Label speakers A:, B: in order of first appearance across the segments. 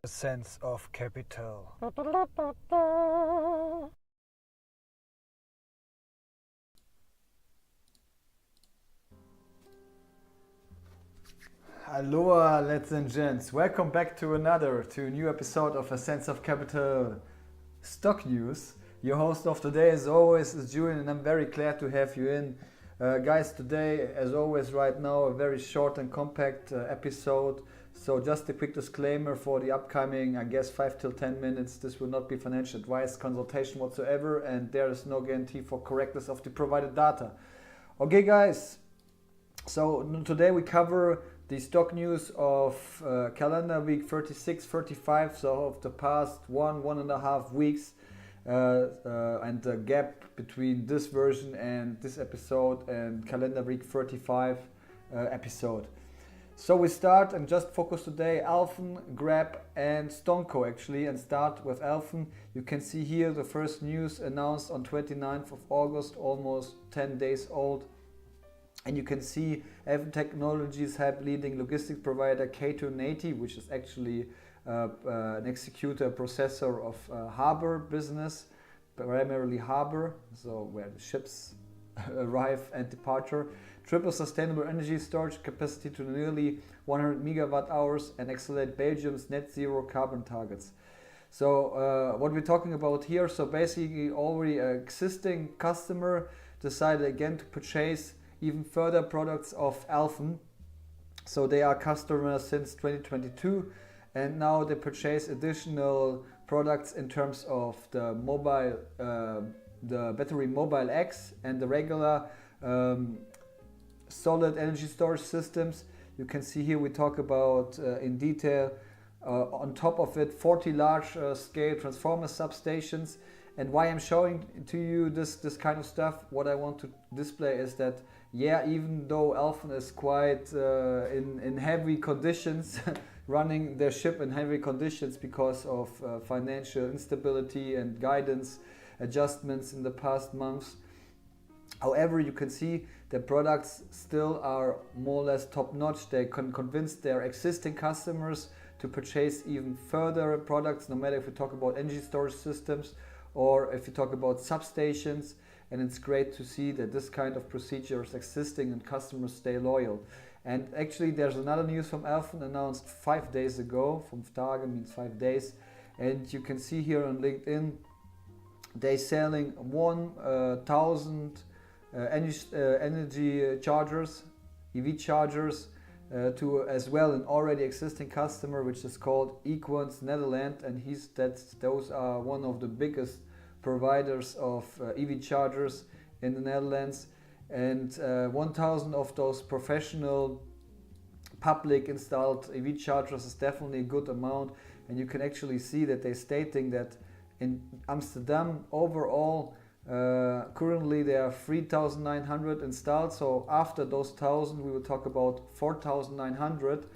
A: a sense of capital. Aloha, ladies and gents. Welcome back to a new episode of A Sense of Capital Stock News. Your host of today, as always, is Julian, and I'm very glad to have you in. Guys, today, as always, right now, a very short and compact episode. So just a quick disclaimer for the upcoming, I guess, 5 till 10 minutes. This will not be financial advice, consultation whatsoever, and there is no guarantee for correctness of the provided data. Okay, guys. So today we cover the stock news of calendar week 36, 35, so of the past one and a half weeks, and the gap between this version and this episode and calendar week 35 episode. So we start and just focus today ALFEN+GRAB and StoneCo actually, and start with ALFEN. You can see here the first news announced on 29th of August, almost 10 days old. And you can see ALFEN Technologies help leading logistics provider K280, which is actually an executor processor of harbor business, primarily harbor, so where the ships arrive and departure. Triple sustainable energy storage capacity to nearly 100 megawatt hours and accelerate Belgium's net zero carbon targets. So what we're talking about here, so basically already an existing customer decided again to purchase even further products of ALFEN. So they are customers since 2022, and now they purchase additional products in terms of the mobile, the battery mobile X and the regular solid energy storage systems. You can see here we talk about in detail on top of it 40 large scale transformer substations. And why I'm showing to you this kind of stuff, what I want to display is that, yeah, even though ALFEN is quite in heavy conditions, running their ship in heavy conditions because of financial instability and guidance adjustments in the past months. However, you can see the products still are more or less top notch. They can convince their existing customers to purchase even further products, no matter if we talk about energy storage systems or if you talk about substations. And it's great to see that this kind of procedure is existing and customers stay loyal. And actually there's another news from ALFEN announced 5 days ago, from Tage means 5 days. And you can see here on LinkedIn, they're selling 1,000 energy chargers, EV chargers, to as well an already existing customer, which is called Equans Netherlands, and those are one of the biggest providers of EV chargers in the Netherlands. And 1,000 of those professional public installed EV chargers is definitely a good amount. And you can actually see that they're stating that in Amsterdam overall currently there are 3,900 installed. So after those 1,000 we will talk about 4,900,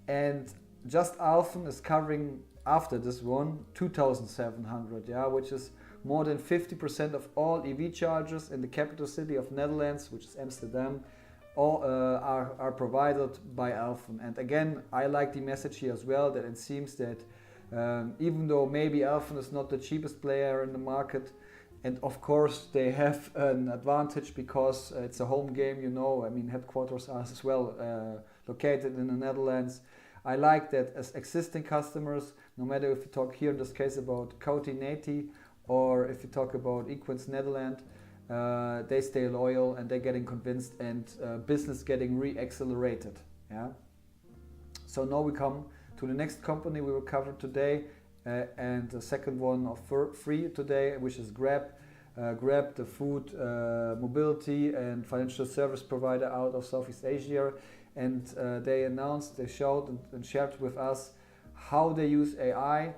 A: and just ALFEN is covering after this one 2,700, yeah, which is more than 50% of all EV chargers in the capital city of Netherlands, which is Amsterdam, all are provided by ALFEN. And again, I like the message here as well, that it seems that even though maybe ALFEN is not the cheapest player in the market, and of course they have an advantage because it's a home game, you know, I mean headquarters are as well located in the Netherlands. I like that as existing customers, no matter if you talk here in this case about K280 or if you talk about Equans Netherlands, they stay loyal and they're getting convinced, and business getting re-accelerated. Yeah. So now we come to the next company we will cover today, and the second one of three today, which is GRAB. GRAB, the food, mobility and financial service provider out of Southeast Asia. And they showed and shared with us how they use AI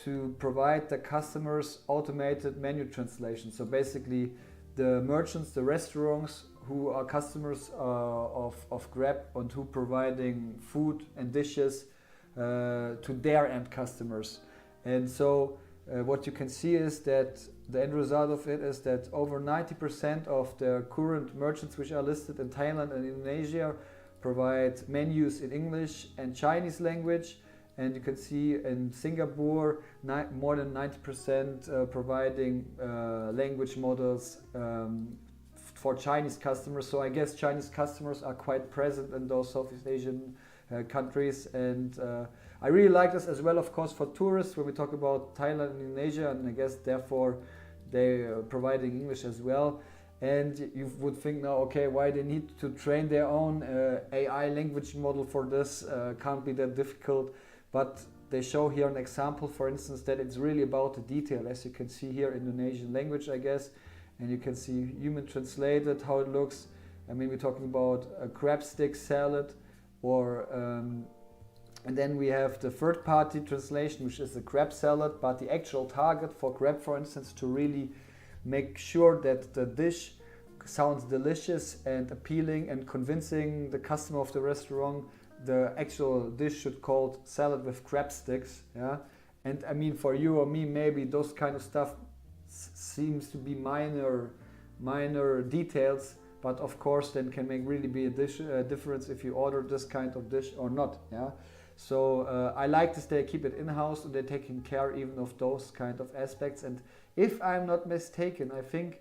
A: to provide the customers automated menu translation. So basically the merchants, the restaurants who are customers of GRAB and who providing food and dishes to their end customers. And so what you can see is that the end result of it is that over 90% of the current merchants which are listed in Thailand and Indonesia provide menus in English and Chinese language, and you can see in Singapore more than 90% providing language models for Chinese customers. So I guess Chinese customers are quite present in those Southeast Asian countries, and I really like this as well, of course, for tourists when we talk about Thailand and Indonesia, and I guess therefore they are providing English as well. And you would think now, okay, why they need to train their own AI language model for this, can't be that difficult. But they show here an example, for instance, that it's really about the detail, as you can see here, Indonesian language, I guess. And you can see human translated, how it looks. I mean, we're talking about a crab stick salad, or and then we have the third-party translation, which is the crab salad, but the actual target for crab, for instance, to really make sure that the dish sounds delicious and appealing and convincing the customer of the restaurant, the actual dish should called salad with crab sticks. Yeah, and I mean, for you or me, maybe those kind of stuff seems to be minor details, but of course then can make really be a difference if you order this kind of dish or not. Yeah, so I like this, they keep it in-house and they're taking care even of those kind of aspects. And if I'm not mistaken, I think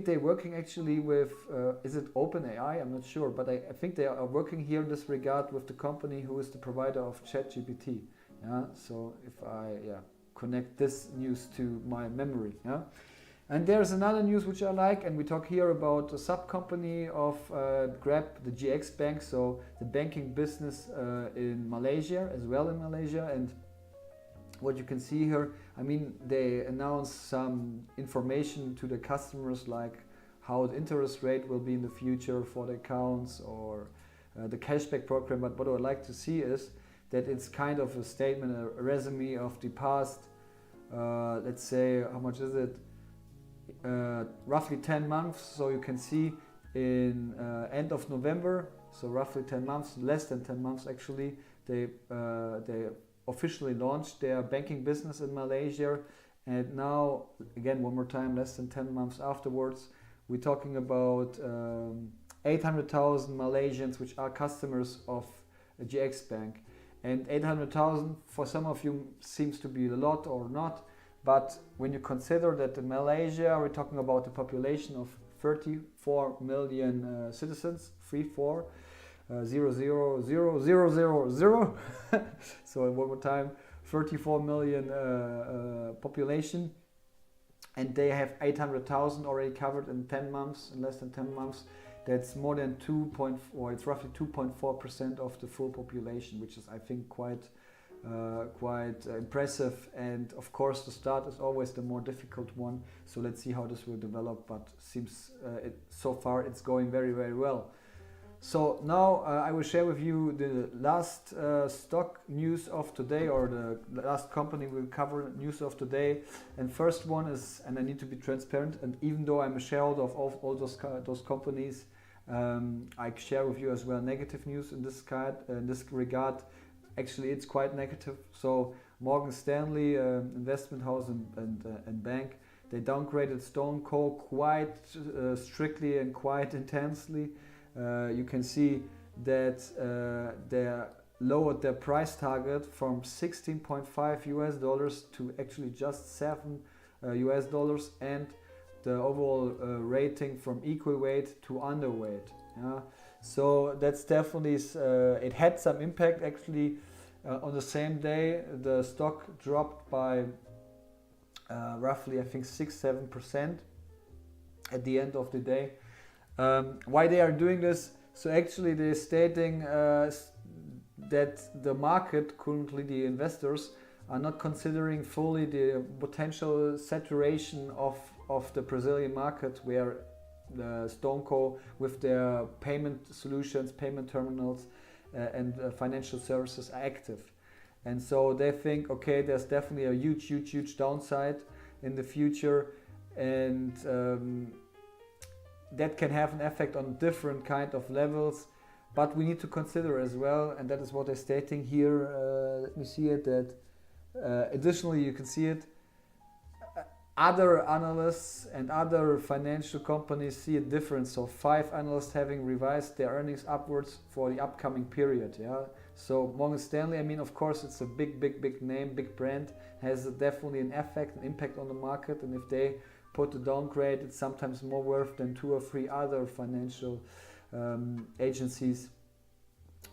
A: they're working actually with, is it OpenAI? I'm not sure, but I think they are working here in this regard with the company who is the provider of ChatGPT. Yeah, so if I connect this news to my memory. Yeah, and there's another news which I like, and we talk here about a sub company of Grab, the GX Bank, so the banking business in Malaysia, as well in Malaysia. And what you can see here, I mean, they announced some information to the customers, like how the interest rate will be in the future for the accounts, or the cashback program. But what I would like to see is that it's kind of a statement, a resume of the past, let's say, how much is it? Roughly 10 months. So you can see in end of November, so roughly 10 months, less than 10 months actually, they officially launched their banking business in Malaysia. And now, again, one more time, less than 10 months afterwards, we're talking about 800,000 Malaysians which are customers of a GX Bank. And 800,000 for some of you seems to be a lot or not, but when you consider that in Malaysia we're talking about a population of 34 million citizens, 34, 00000. So one more time, 34 million population, and they have 800,000 already covered in 10 months, in less than 10 months. That's more than it's roughly 2.4% of the full population, which is, I think, quite impressive. And of course, the start is always the more difficult one. So let's see how this will develop. But seems so far it's going very, very well. So now I will share with you the last stock news of today, or the last company we'll cover news of today. And first one is, and I need to be transparent, and even though I'm a shareholder of all those companies, I share with you as well negative news in this regard. Actually, it's quite negative. So Morgan Stanley, investment house and bank, they downgraded StoneCo quite strictly and quite intensely. You can see that they lowered their price target from $16.5 to actually just $7, and the overall rating from equal weight to underweight. Yeah? So that's definitely, it had some impact actually. On the same day, the stock dropped by roughly, I think, 6-7% at the end of the day. Why they are doing this? So actually they're stating that the market, currently the investors, are not considering fully the potential saturation of the Brazilian market, where the StoneCo with their payment solutions, payment terminals and financial services are active. And so they think, okay, there's definitely a huge downside in the future, and that can have an effect on different kind of levels, but we need to consider as well, and that is what they're stating here. Let me see it, that additionally you can see it, other analysts and other financial companies see a difference. So 5 analysts having revised their earnings upwards for the upcoming period. Yeah. So Morgan Stanley, I mean, of course, it's a big name, big brand, has definitely an effect, an impact on the market. And if they put a downgrade, it's sometimes more worth than 2 or 3 other financial agencies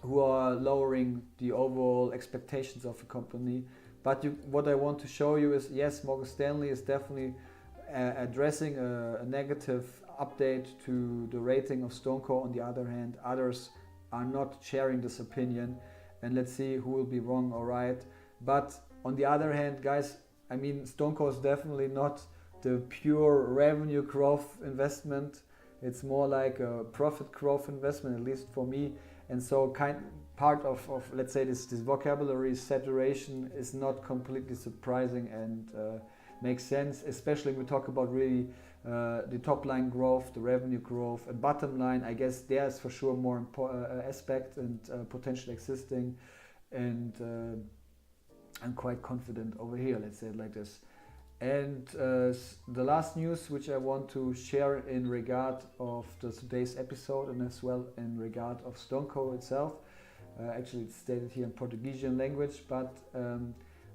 A: who are lowering the overall expectations of a company. But what I want to show you is, yes, Morgan Stanley is definitely addressing a negative update to the rating of StoneCo. On the other hand, others are not sharing this opinion, and let's see who will be wrong or right. But on the other hand, guys, I mean, StoneCo is definitely not the pure revenue growth investment. It's more like a profit growth investment, at least for me. And so part of let's say this vocabulary saturation is not completely surprising, and makes sense, especially when we talk about really the top line growth, the revenue growth, and bottom line. I guess there's for sure more aspect and potential existing, and I'm quite confident over here, let's say it like this. And the last news which I want to share in regard of today's episode, and as well in regard of StoneCo itself, actually it's stated here in Portuguesian language, but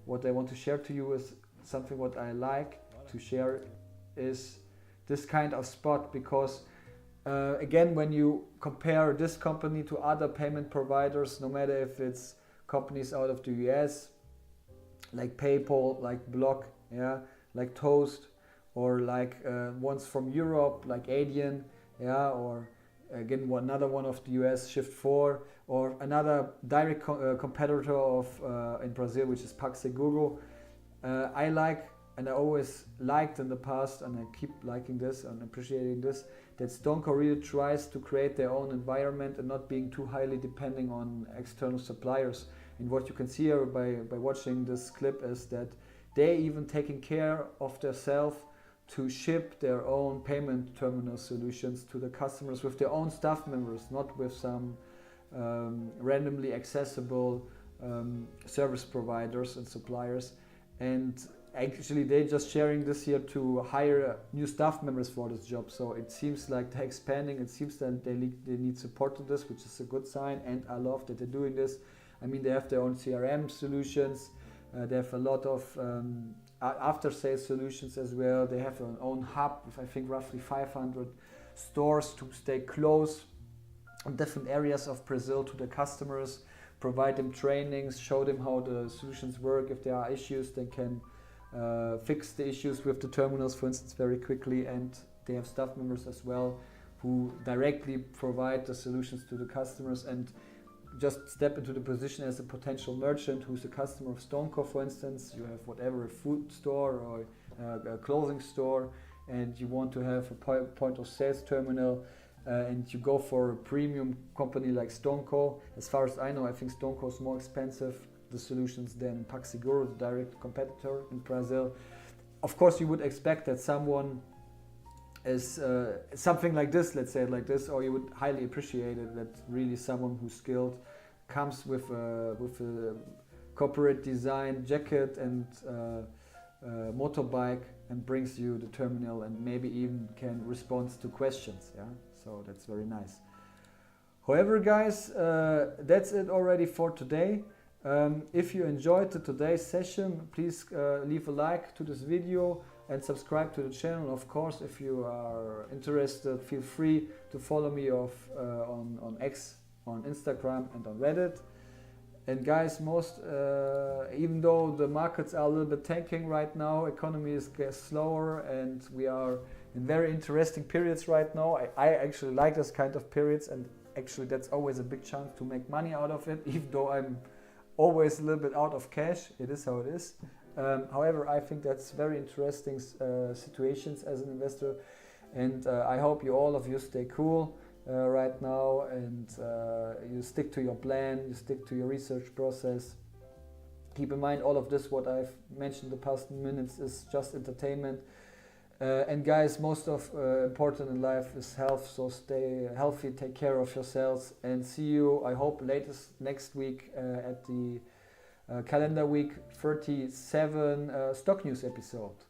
A: what I want to share to you is something what I like to share is this kind of spot, because again, when you compare this company to other payment providers, no matter if it's companies out of the US, like PayPal, like Block, yeah, like Toast, or like ones from Europe, like Adyen, yeah, or again another one of the US, Shift4, or another direct competitor of in Brazil, which is PagSeguro. I like, and I always liked in the past, and I keep liking this and appreciating this, that StoneCo really tries to create their own environment and not being too highly depending on external suppliers. And what you can see here by watching this clip is that they even taking care of themselves to ship their own payment terminal solutions to the customers with their own staff members, not with some randomly accessible service providers and suppliers. And actually they're just sharing this here to hire new staff members for this job. So it seems like they're expanding. It seems that they need support to this, which is a good sign, and I love that they're doing this. I mean, they have their own CRM solutions. They have a lot of after-sales solutions as well. They have an own hub with, I think, roughly 500 stores to stay close in different areas of Brazil to the customers, provide them trainings, show them how the solutions work. If there are issues, they can fix the issues with the terminals, for instance, very quickly. And they have staff members as well who directly provide the solutions to the customers and just step into the position as a potential merchant who's a customer of StoneCo, for instance. You have whatever, a food store or a clothing store, and you want to have a point of sales terminal, and you go for a premium company like StoneCo. As far as I know, I think StoneCo is more expensive, the solutions, than PagSeguro, the direct competitor in Brazil. Of course, you would expect that someone is something like this, let's say it like this, or you would highly appreciate it, that really someone who's skilled comes with a corporate design jacket and motorbike and brings you the terminal and maybe even can respond to questions. Yeah, so that's very nice. However, guys, that's it already for today. If you enjoyed today's session, please leave a like to this video and subscribe to the channel. Of course, if you are interested, feel free to follow me on X, on Instagram, and on Reddit. And guys, even though the markets are a little bit tanking right now, economy is slower, and we are in very interesting periods right now. I actually like this kind of periods, and actually that's always a big chance to make money out of it, even though I'm always a little bit out of cash. It is how it is. However, I think that's very interesting situations as an investor, and I hope all of you stay cool right now, and you stick to your plan, you stick to your research process. Keep in mind, all of this, what I've mentioned the past minutes, is just entertainment. And guys, most important in life is health, so stay healthy, take care of yourselves, and see you, I hope, latest next week at the calendar week 37 stock news episode.